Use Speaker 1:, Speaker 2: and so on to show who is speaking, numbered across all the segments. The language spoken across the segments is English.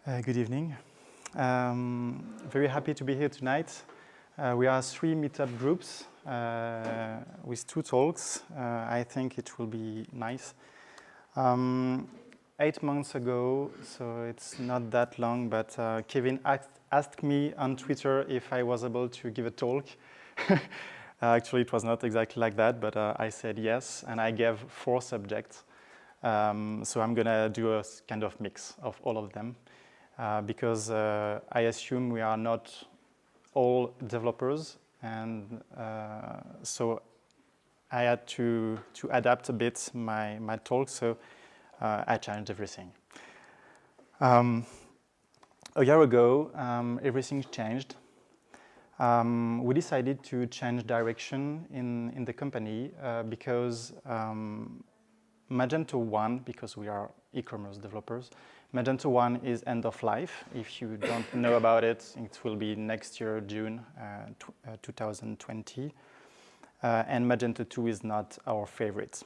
Speaker 1: Good evening. Very happy to be here tonight. We are 3 meetup groups with 2 talks. I think it will be nice. 8 months ago, so it's not that long, but Kevin asked me on Twitter if I was able to give a talk. Actually, it was not exactly like that, but I said yes, and I gave 4 subjects. So I'm going to do a kind of mix of all of them. Because I assume we are not all developers, and so I had to adapt a bit my talk, so I changed everything. A year ago, everything changed. We decided to change direction in the company because Magento 1, because we are e-commerce developers, Magento 1 is end of life. If you don't know about it, it will be next year, June 2020. And Magento 2 is not our favorite.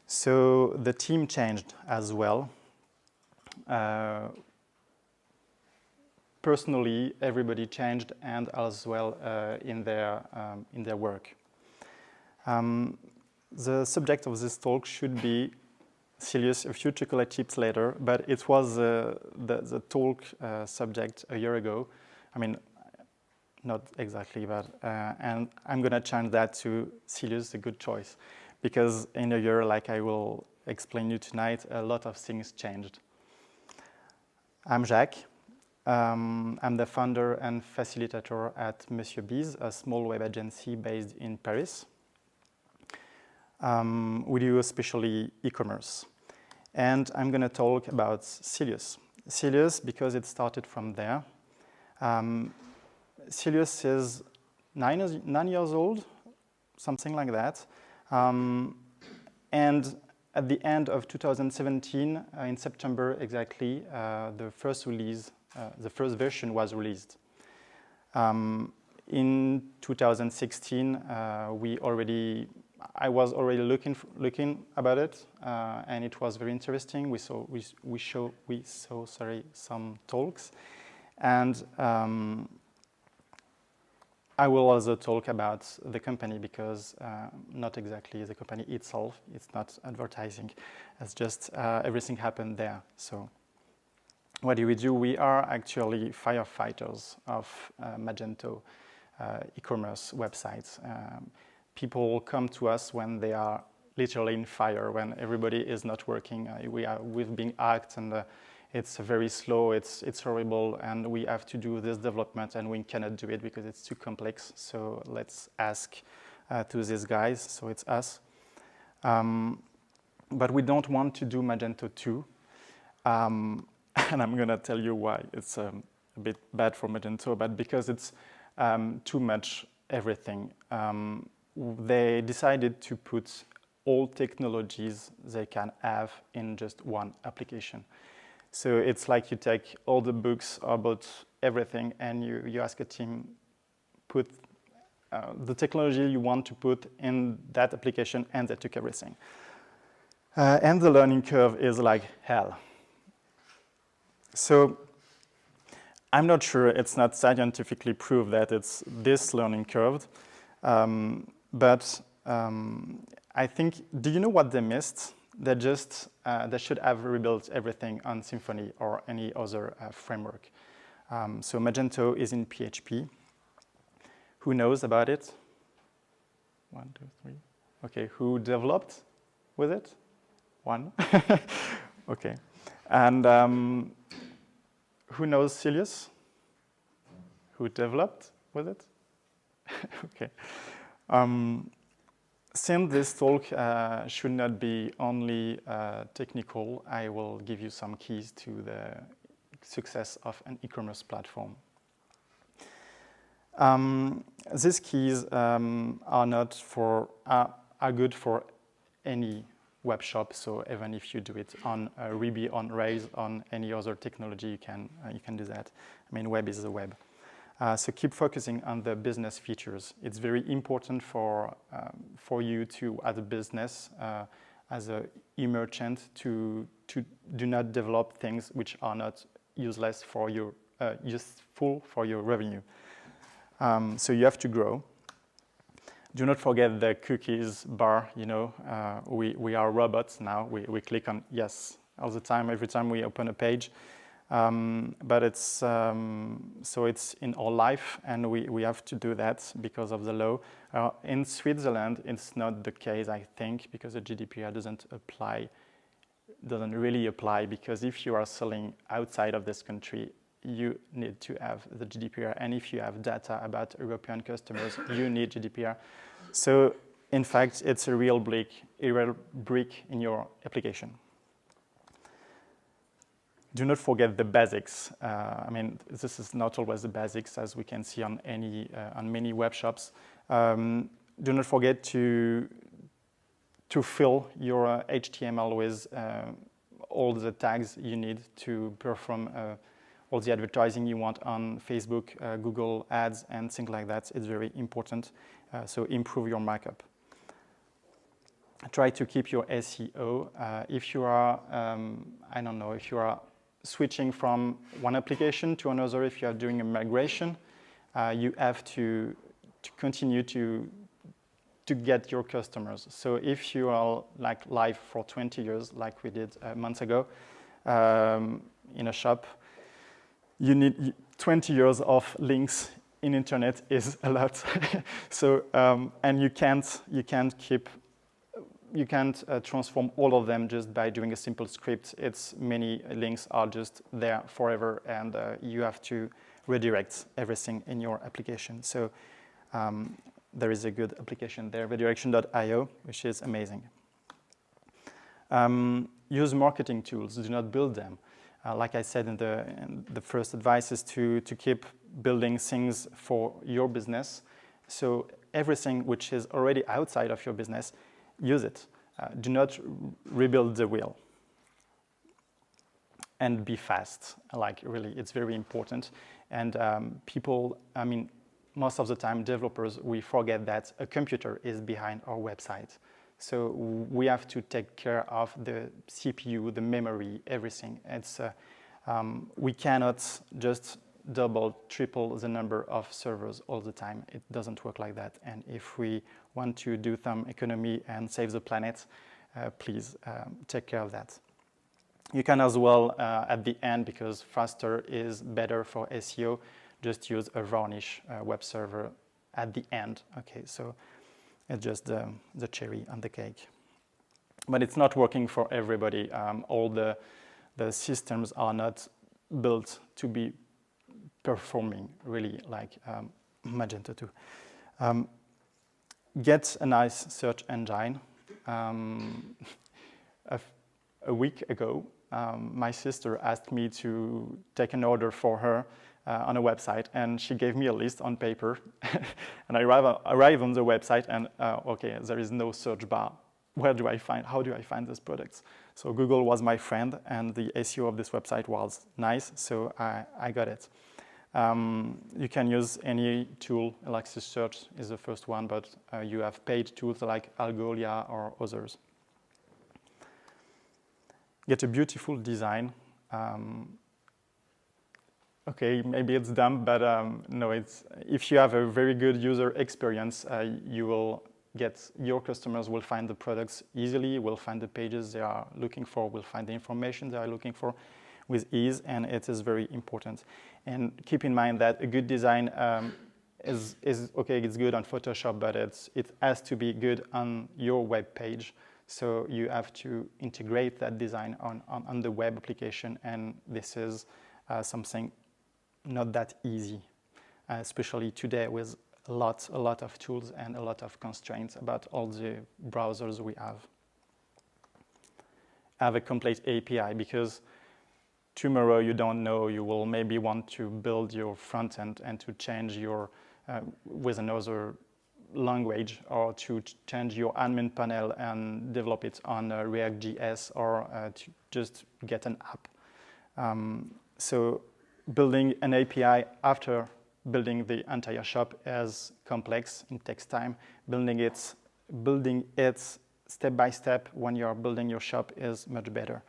Speaker 1: So the team changed as well. Personally, everybody changed, and as well in their work. The subject of this talk should be Sylius, a few chocolate chips later, but it was the talk subject a year ago. I mean, not exactly, but and I'm going to change that to Sylius, a good choice, because in a year, like I will explain you tonight, a lot of things changed. I'm Jacques. I'm the founder and facilitator at Monsieur Biz, a small web agency based in Paris. We do especially e-commerce. And I'm going to talk about Sylius. Sylius, because it started from there. Sylius is 9 years old, something like that. And at the end of 2017, in September exactly, the first version was released. In 2016, I was already looking about it, and it was very interesting. We saw some talks, and I will also talk about the company because not exactly the company itself. It's not advertising. It's just everything happened there. So what do? We are actually firefighters of Magento e-commerce websites. People come to us when they are literally in fire, when everybody is not working. We've been hacked, and it's very slow, it's horrible, and we have to do this development, and we cannot do it because it's too complex. So let's ask to these guys, so it's us. But we don't want to do Magento 2, and I'm going to tell you why. It's a bit bad for Magento, but because it's too much everything. They decided to put all technologies they can have in just one application. So it's like you take all the books about everything, and you ask a team, put the technology you want to put in that application, and they took everything. And the learning curve is like hell. So I'm not sure, it's not scientifically proved that it's this learning curve. But I think, do you know what they missed? They should have rebuilt everything on Symfony or any other framework. So Magento is in PHP. Who knows about it? 1, 2, 3. Okay, who developed with it? 1. Okay. And who knows Sylius? Who developed with it? Okay. Since this talk should not be only technical, I will give you some keys to the success of an e-commerce platform. These keys are good for any web shop. So even if you do it on Ruby, on Rails, on any other technology, you can do that. I mean, web is the web. So keep focusing on the business features. It's very important for you to, as a business, as an e-merchant, to do not develop things which are not useless for your useful for your revenue. So you have to grow. Do not forget the cookies bar. You know, we are robots now. We click on yes all the time, every time we open a page. But it's so it's in our life, and we have to do that because of the law. In Switzerland, it's not the case, I think, because the GDPR doesn't really apply. Because if you are selling outside of this country, you need to have the GDPR, and if you have data about European customers, you need GDPR. So, in fact, it's a real brick in your application. Do not forget the basics. I mean, this is not always the basics, as we can see on many web shops. Do not forget to fill your HTML with all the tags you need to perform all the advertising you want on Facebook, Google Ads, and things like that. It's very important. So improve your markup. Try to keep your SEO. If you are, I don't know, if you are switching from one application to another, if you are doing a migration, you have to continue to get your customers. So if you are like live for 20 years, like we did months ago in a shop, you need 20 years of links in internet is a lot. So and you can't transform all of them just by doing a simple script. Many links are just there forever, and you have to redirect everything in your application. So there is a good application there, redirection.io, which is amazing. Use marketing tools. Do not build them. Like I said in the first advice is to keep building things for your business. So everything which is already outside of your business, use it. Do not rebuild the wheel. And be fast. Like, really, it's very important. And people, I mean, most of the time, developers, we forget that a computer is behind our website. So we have to take care of the CPU, the memory, everything. We cannot just double, triple the number of servers all the time. It doesn't work like that. And if we want to do some economy and save the planet, please take care of that. You can as well, at the end, because faster is better for SEO, just use a Varnish web server at the end. Okay, so it's just the cherry on the cake. But it's not working for everybody. All the systems are not built to be performing really like Magento 2. Get a nice search engine. A week ago, my sister asked me to take an order for her on a website, and she gave me a list on paper. And I arrive on the website, and okay, there is no search bar. How do I find these products? So Google was my friend, and the SEO of this website was nice, so I got it. You can use any tool. Elasticsearch is the first one, but you have paid tools like Algolia or others. Get a beautiful design. Okay, maybe it's dumb, but no, if you have a very good user experience, your customers will find the products easily, will find the pages they are looking for, will find the information they are looking for with ease, and it is very important. And keep in mind that a good design is okay, it's good on Photoshop, but it has to be good on your web page. So you have to integrate that design on the web application, and this is something not that easy, especially today with a lot of tools and a lot of constraints about all the browsers we have. Have a complete API, because tomorrow you don't know, you will maybe want to build your front end and to change your with another language, or to change your admin panel and develop it on React.js, or to just get an app. So building an API after building the entire shop is complex. It takes time. Building it step by step when you are building your shop is much better.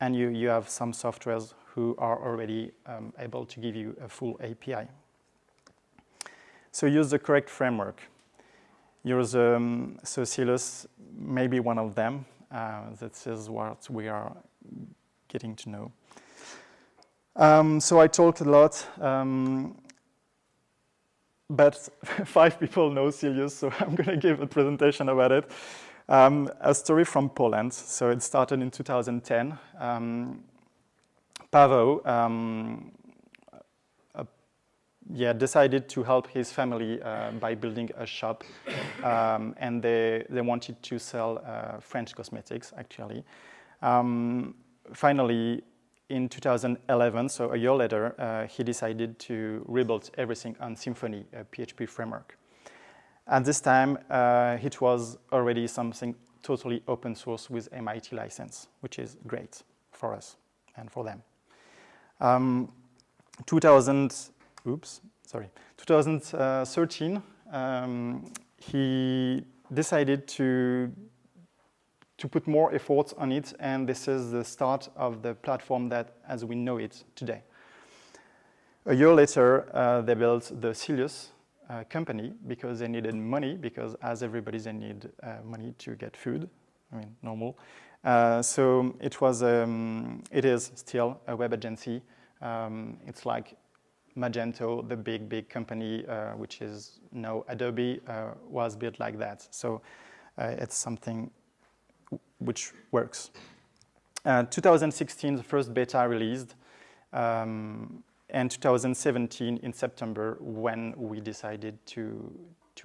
Speaker 1: And you have some softwares who are already able to give you a full API. So use the correct framework. Use so Sylius may be one of them. That is what we are getting to know. So I talked a lot, but 5 people know Sylius, so I'm going to give a presentation about it. A story from Poland. So it started in 2010. Paweł decided to help his family by building a shop, and they wanted to sell French cosmetics, actually. Finally, in 2011, so a year later, he decided to rebuild everything on Symfony, a PHP framework. At this time, it was already something totally open source with MIT license, which is great for us and for them. 2013, he decided to put more efforts on it, and this is the start of the platform that as we know it today. A year later, they built the Sylius company because they needed money, because as everybody, they need money to get food. I mean, normal. So it is still a web agency. It's like Magento, the big company, which is now Adobe, was built like that. So it's something which works. 2016, the first beta released, and 2017 in September, when we decided to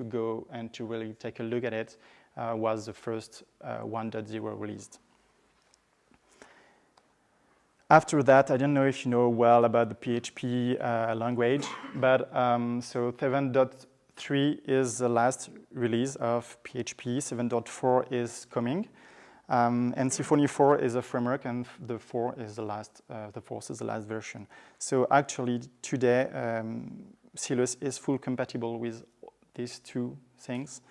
Speaker 1: go and to really take a look at it, was the first 1.0 released. After that, I don't know if you know well about the PHP language, but so 7.3 is the last release of PHP, 7.4 is coming. And Symfony 4 is a framework, and the 4 is the last. The 4th is the last version. So actually, today, Sylius is full compatible with these 2 things,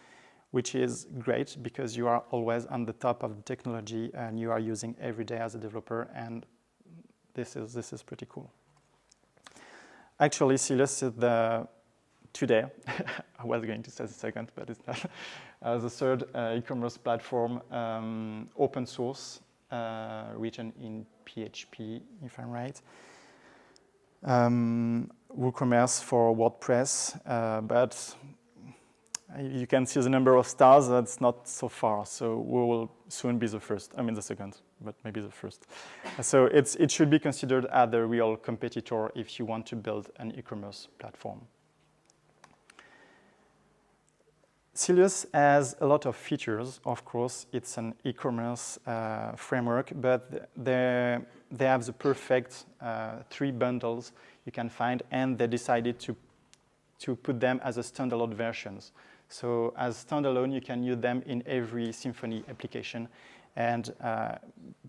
Speaker 1: which is great because you are always on the top of the technology and you are using every day as a developer, and this is pretty cool. Actually, Sylius is today, I was going to say the second, but it's not, the third e-commerce platform, open source, written in PHP, if I'm right. WooCommerce for WordPress, but you can see the number of stars, that's not so far, so we will soon be the first, I mean the second, but maybe the first. So it should be considered as the real competitor if you want to build an e-commerce platform. Sylius has a lot of features. Of course, it's an e-commerce framework, but they have the perfect 3 bundles you can find, and they decided to put them as a standalone versions. So as standalone, you can use them in every Symfony application, and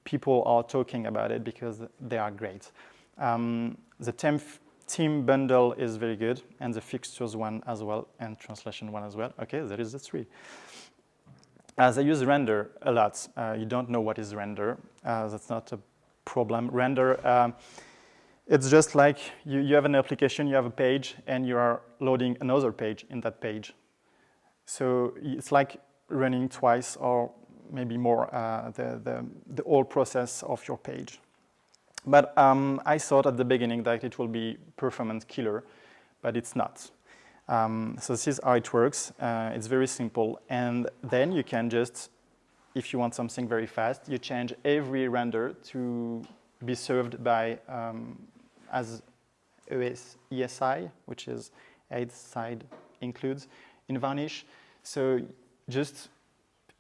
Speaker 1: people are talking about it because they are great. The theme bundle is very good, and the fixtures one as well, and translation one as well. Okay, there is the 3. As I use render a lot, you don't know what is render. That's not a problem. Render, it's just like you have an application, you have a page, and you are loading another page in that page. So it's like running twice or maybe more the whole process of your page. But I thought at the beginning that it will be performance killer, but it's not. So this is how it works. It's very simple. And then you can just, if you want something very fast, you change every render to be served by as ESI, which is 8 side includes in Varnish. So just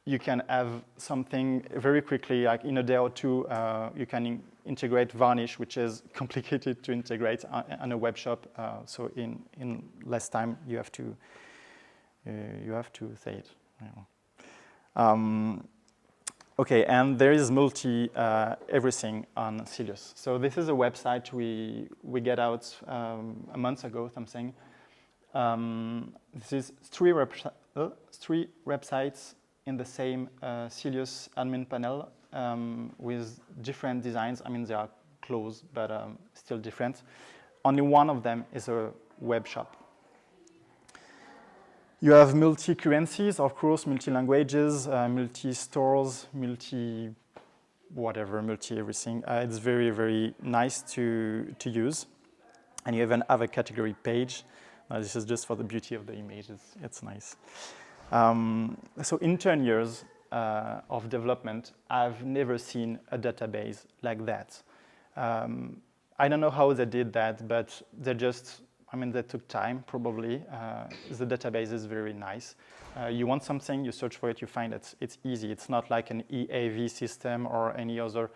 Speaker 1: you can have something very quickly, like in a day or 2, you can integrate Varnish, which is complicated to integrate on a web shop. So in less time, you have to say it. Okay, and there is everything on Sylius. So this is a website we get out a month ago, something. This is 3 websites in the same Sylius admin panel with different designs. I mean, they are close, but still different. Only one of them is a web shop. You have multi-currencies, of course, multi-languages, multi-stores, multi-whatever, multi-everything. It's very, very nice to use. And you even have a category page. This is just for the beauty of the image. It's nice. So in 10 years of development, I've never seen a database like that. I don't know how they did that, but they took time, probably. The database is very nice. You want something, you search for it, you find it. It's easy. It's not like an EAV system or any other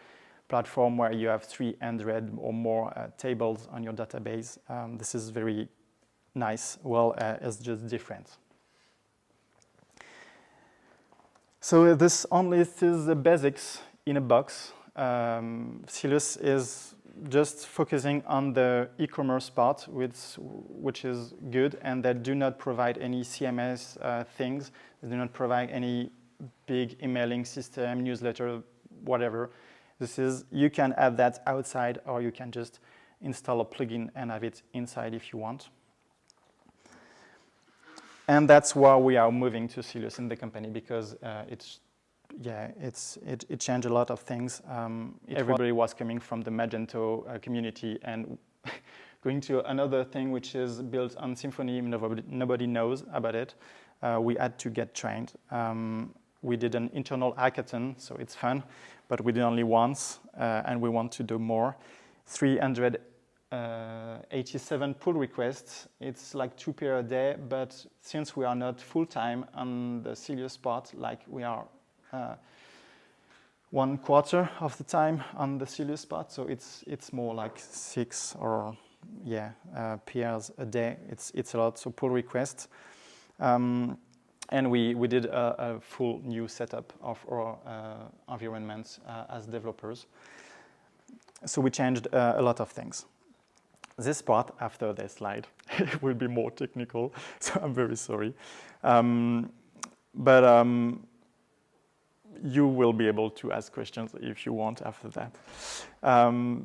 Speaker 1: platform where you have 300 or more tables on your database. This is very nice. Well, it's just different. So this only is the basics in a box. Sylius is just focusing on the e-commerce part, which is good, and they do not provide any CMS things. They do not provide any big emailing system, newsletter, whatever. You can have that outside, or you can just install a plugin and have it inside if you want. And that's why we are moving to Sylius in the company, because it changed a lot of things. Everybody was coming from the Magento community and going to another thing which is built on Symfony. Nobody knows about it. We had to get trained. We did an internal hackathon, so it's fun, but we did only once, and we want to do more. 387 pull requests. It's like 2 per day, but since we are not full-time on the Sylius part, like we are 1/4 of the time on the Sylius part, so it's more like 6 or PRs a day. It's a lot. So pull requests, and we did a full new setup of our environments as developers. So we changed a lot of things. This part after the slide will be more technical, so I'm very sorry, but you will be able to ask questions if you want after that.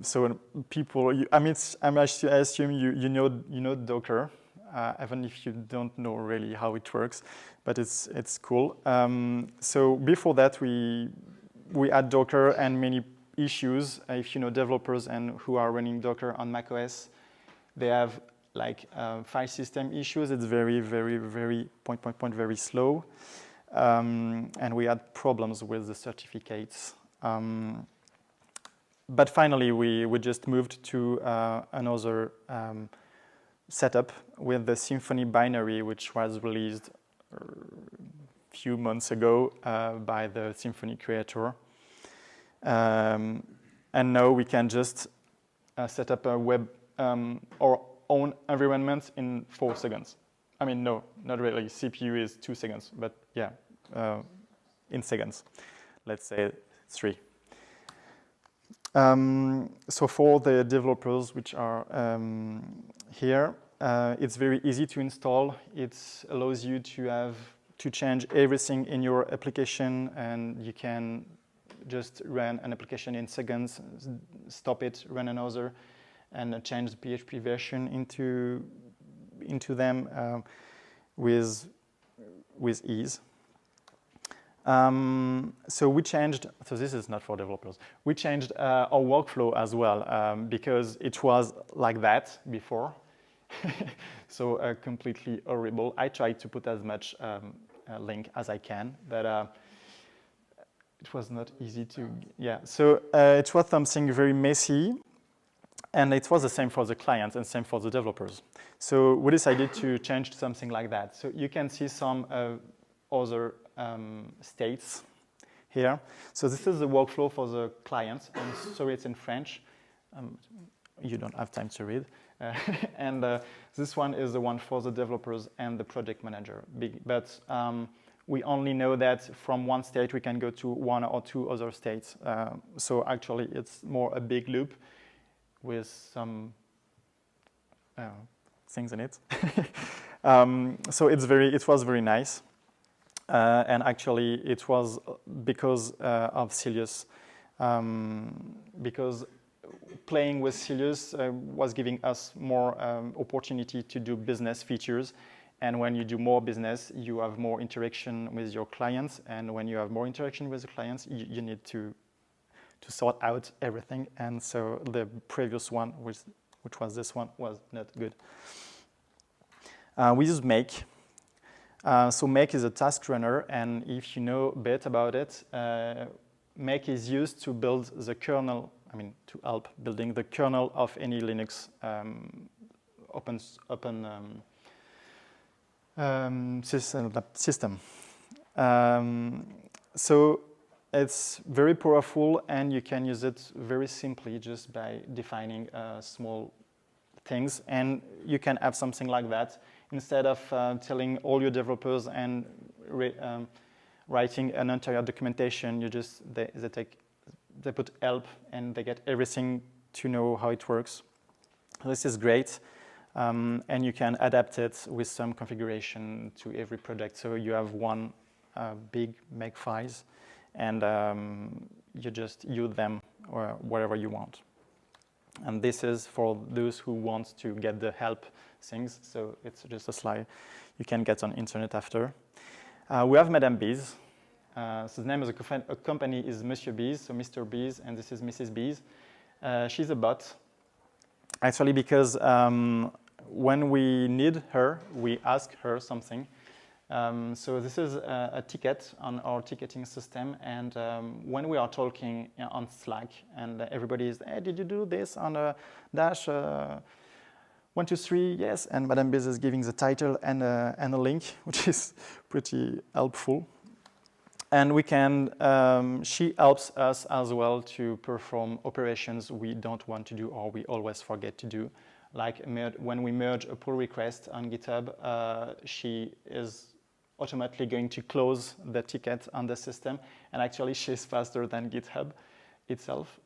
Speaker 1: So people, I assume you know Docker, even if you don't know really how it works, but it's cool. So before that, we had Docker and many issues. If you know developers and who are running Docker on macOS, they have like file system issues. It's very, very, very very slow. And we had problems with the certificates. But finally, we just moved to another setup with the Symfony binary, which was released a few months ago by the Symfony creator. And now we can just set up a web our own environment in 4 seconds. I mean, no, not really. CPU is 2 seconds, but yeah, in seconds. Let's say 3. So for the developers which are here, it's very easy to install. It allows you to change everything in your application, and you can just run an application in seconds, stop it, run another, and change the PHP version into them with ease. So we changed, so this is not for developers. We changed our workflow as well because it was like that before. So completely horrible. I tried to put as much link as I can, but it was not easy to, So it was something very messy. And it was the same for the clients and same for the developers. So we decided to change to something like that. So you can see some other states here. So this is the workflow for the clients. And sorry, it's in French. You don't have time to read. And this one is the one for the developers and the project manager. But we only know that from one state we can go to 1 or 2 other states. So actually it's more a big loop with some things in it. So it was very nice. And actually it was because of Sylius. Because playing with Sylius was giving us more opportunity to do business features. And when you do more business, you have more interaction with your clients. And when you have more interaction with the clients, you need to sort out everything. And so the previous one, which was this one, was not good. We use Make. So Make is a task runner, and if you know a bit about it, Make is used to build the kernel, to help building the kernel of any Linux open system. So it's very powerful, and you can use it very simply just by defining small things, and you can have something like that. Instead of telling all your developers and writing an entire documentation, they put help and they get everything to know how it works. This is great, and you can adapt it with some configuration to every project. So you have one big make files, and you just use them or wherever you want. And this is for those who want to get the help things. So it's just a slide you can get on internet after. We have Madame Bees. So the name of the company is Monsieur Bees, so Mr. Bees, and this is Mrs. Bees. She's a bot, actually, because when we need her, we ask her something. So this is a ticket on our ticketing system, and when we are talking on Slack, and everybody is, hey, did you do this on a dash 1, 2, 3? Yes, and Madame Biz is giving the title and a link, which is pretty helpful. And we can, she helps us as well to perform operations we don't want to do or we always forget to do. Like when we merge a pull request on GitHub, she is automatically going to close the ticket on the system, and actually she's faster than GitHub itself,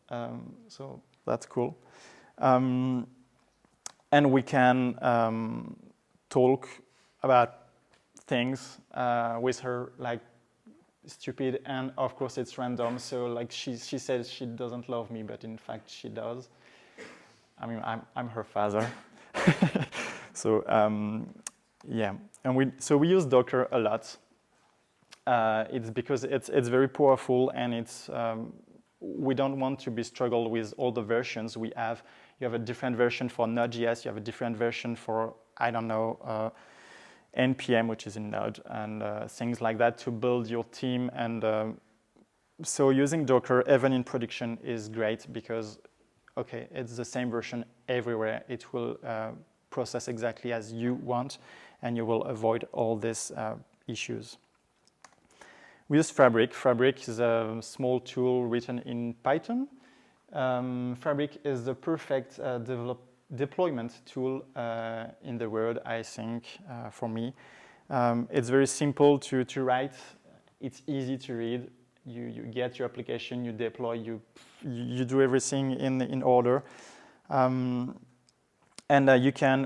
Speaker 1: so that's cool. And we can talk about things with her, like stupid, and of course it's random, so like she says she doesn't love me, but in fact she does. I'm her father. So yeah, and we use Docker a lot. It's because it's very powerful, and it's we don't want to be struggled with all the versions we have. You have a different version for Node.js. You have a different version for NPM, which is in Node, and things like that to build your team. And so using Docker, even in production, is great because, okay, it's the same version everywhere. It will process exactly as you want, and you will avoid all these issues. We use Fabric. Fabric is a small tool written in Python. Fabric is the perfect deployment tool in the world, I think, for me. It's very simple to write. It's easy to read. You get your application, you deploy, you do everything in order. And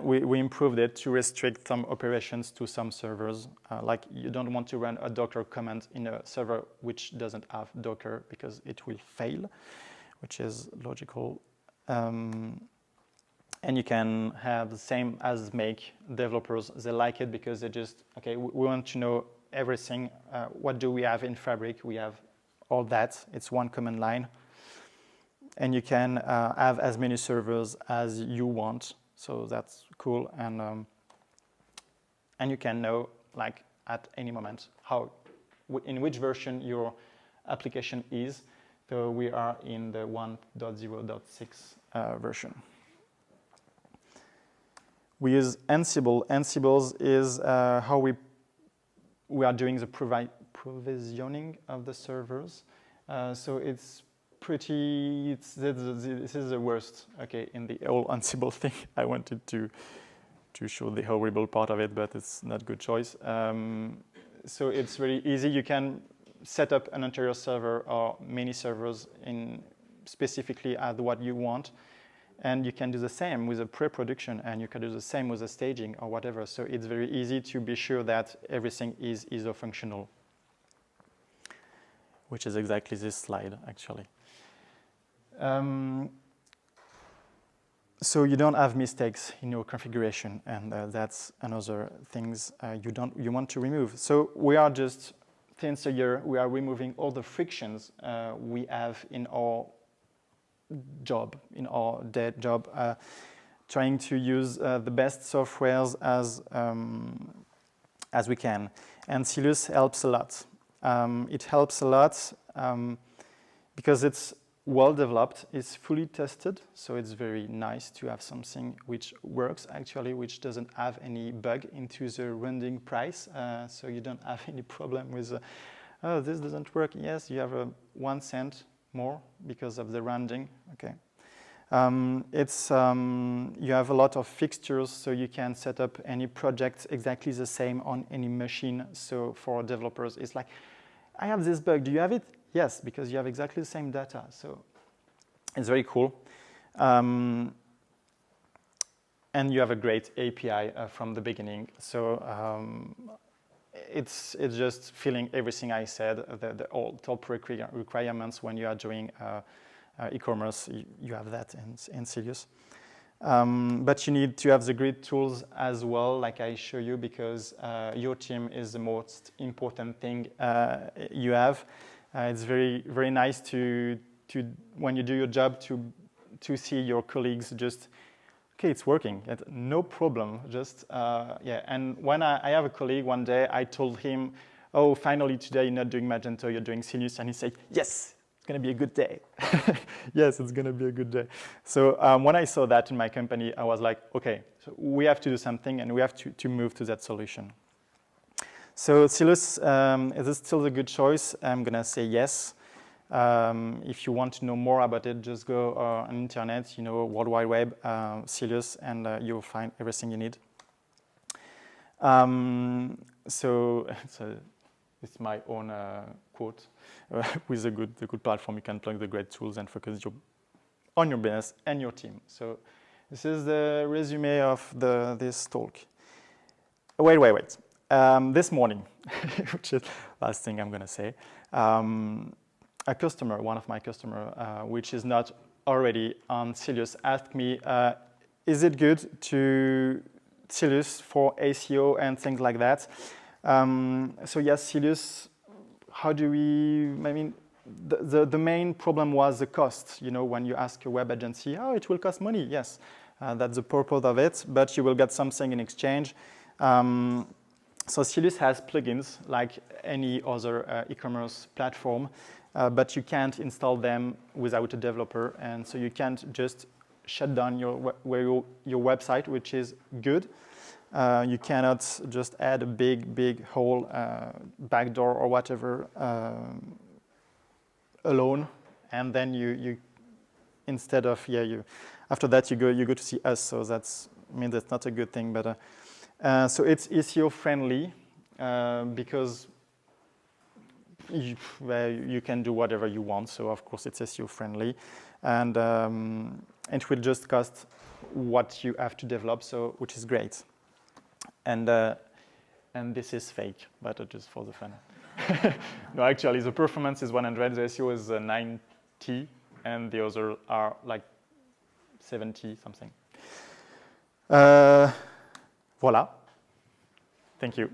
Speaker 1: we improved it to restrict some operations to some servers. Like you don't want to run a Docker command in a server which doesn't have Docker because it will fail, which is logical. And you can have the same as Make. Developers, they like it because they just, okay, we want to know everything. What do we have in Fabric? We have all that. It's one command line. And you can have as many servers as you want. So that's cool. And you can know, like, at any moment in which version your application is. So we are in the 1.0.6 version. We use Ansible. Ansible is how we are doing the provisioning of the servers. So it's pretty, this is the worst, okay, in the whole Ansible thing. I wanted to show the horrible part of it, but it's not a good choice. So it's very easy. You can set up an entire server or many servers in specifically at what you want. And you can do the same with a pre-production, and you can do the same with the staging or whatever. So it's very easy to be sure that everything is iso-functional, which is exactly this slide, actually. so you don't have mistakes in your configuration, and that's another things you want to remove. So we are just since a year we are removing all the frictions we have in our job, in our day job, trying to use the best softwares as we can. And Sylius helps a lot. It helps a lot because it's well developed, it's fully tested, so it's very nice to have something which works actually, which doesn't have any bug into the rendering price, so you don't have any problem with, oh, this doesn't work. Yes, you have a 1 cent more because of the rendering. Okay. You have a lot of fixtures, so you can set up any project exactly the same on any machine. So for developers, it's like, I have this bug, do you have it? Yes, because you have exactly the same data. So it's very cool. And you have a great API from the beginning. So it's just filling everything I said, the all top requirements when you are doing e-commerce, you have that in Sylius. But you need to have the grid tools as well, like I show you, because your team is the most important thing you have. It's very, very nice to when you do your job to see your colleagues just, okay, it's working, no problem, just, yeah. And when I have a colleague one day, I told him, oh, finally today you're not doing Magento, you're doing Sylius, and he said, yes, it's gonna be a good day. Yes, it's gonna be a good day. So when I saw that in my company, I was like, okay, so we have to do something and we have to move to that solution. So Sylius, is this still a good choice? I'm gonna say yes. If you want to know more about it, just go on internet, World Wide Web, Sylius, and you'll find everything you need. So it's my own quote. With a good platform, you can plug the great tools and focus on your business and your team. So this is the resume of this talk. Wait. This morning, which is the last thing I'm going to say, a customer, one of my customers, which is not already on Sylius, asked me, is it good to Sylius for SEO and things like that? So yes, Sylius, how do we, I mean, the main problem was the cost. When you ask a web agency, oh, it will cost money. Yes, that's the purpose of it, but you will get something in exchange. So Sylius has plugins like any other e-commerce platform, but you can't install them without a developer, and so you can't just shut down your website, which is good. You cannot just add a big whole backdoor or whatever alone, and then you instead of after that you go to see us. So that's not a good thing, but so it's SEO friendly because you can do whatever you want. So of course it's SEO friendly, and it will just cost what you have to develop. So which is great. And this is fake, but just for the fun. No, actually, the performance is 100, the SEO is 90, and the others are like 70 something. Voilà. Thank you.